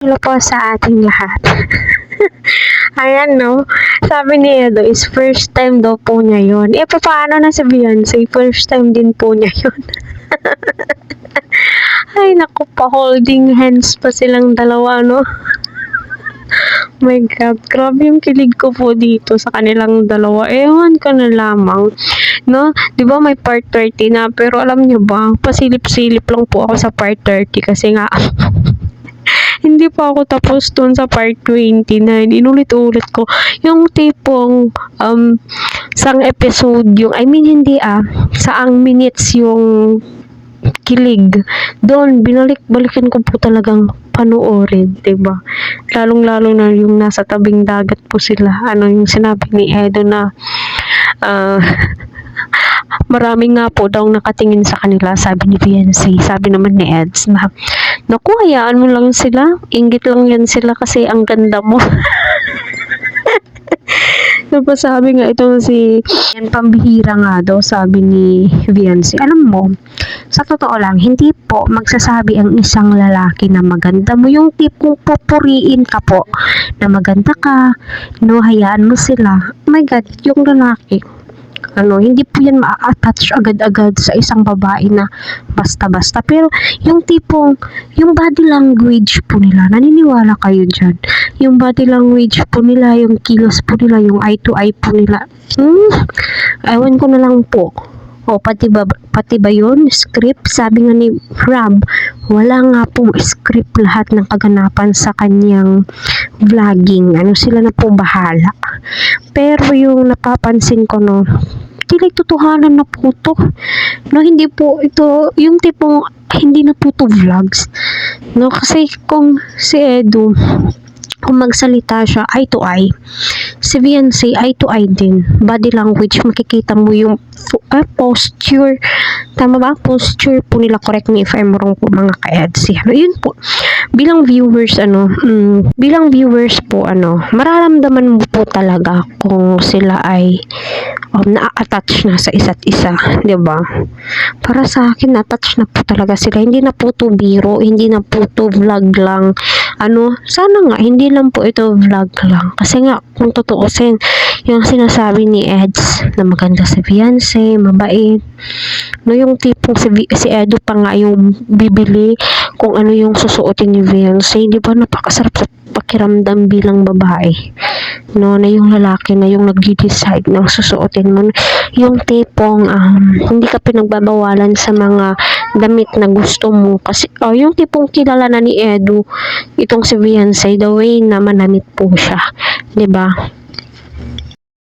Hello po sa ating lahat. Ayan, no? Sabi ni Edo is first time daw po niya yun. Paano na si Beyonce? First time din po niya yun. Ay, naku pa. Holding hands pa silang dalawa, no? My God, grabe yung kilig ko po dito sa kanilang dalawa. Ewan ko na lamang. No? Di ba may part 30 na? Pero alam niyo ba, pasilip-silip lang po ako sa part 30 kasi nga hindi pa ako tapos dun sa part 29. Inulit-ulit ko. Yung tipong sang episode yung, hindi saang minutes yung kilig. Doon, binalik-balikan ko po talagang panoorin, diba? Lalong-lalo na yung nasa tabing dagat po sila. Ano yung sinabi ni Edo na marami nga po daw nakatingin sa kanila, sabi ni Beyonce. Sabi naman ni Eds na, naku, hayaan mo lang sila. Inggit lang yan sila kasi ang ganda mo. Napasabi nga itong si yan, pambihira nga daw, sabi ni Beyonce. Alam mo, sa totoo lang, hindi po magsasabi ang isang lalaki na maganda mo. Yung tipong pupuriin ka po na maganda ka, no, hayaan mo sila. Oh my God, yung lalaki, hindi po yan ma-attach agad-agad sa isang babae na basta-basta. Pero yung tipong, yung body language po nila, naniniwala kayo dyan. Yung body language po nila, yung kilos po nila, yung eye to eye po nila. Ewan ko na lang po. Pati ba yun? Script? Sabi nga ni Rob, wala nga pong script lahat ng kaganapan sa kanyang vlogging. Sila na po bahala. Pero yung napapansin ko, no, tilay totohanan na po to. No, hindi po ito, yung tipong, hindi na po to vlogs. No, kasi kung si Edu, kung magsalita siya eye to eye, si Beyonce eye to eye din. Body language, makikita mo yung posture. Tama ba? Posture po nila. Correct me if I'm wrong po mga ka-Edsy. Yun po. Bilang viewers, mararamdaman mo po talaga kung sila ay na-attach na sa isa't isa. Diba? Para sa akin, na-attach na po talaga sila. Hindi na po to biro, hindi na po to vlog lang. Sana nga, hindi lang po ito vlog lang. Kasi nga, kung tutuusin, yung sinasabi ni Eds na maganda si Beyonce, mabait. No, yung tipong si Edo pa nga yung bibili kung ano yung susuotin ni Beyonce. Di ba napakasarap sa pakiramdam bilang babae? No, na yung lalaki na yung nag-decide ng susuotin mo. Yung tipong hindi ka pinagbabawalan sa mga damit na gusto mo. Kasi yung tipong kilala na ni Edo itong si Beyonce, the way na manamit po siya. Di ba?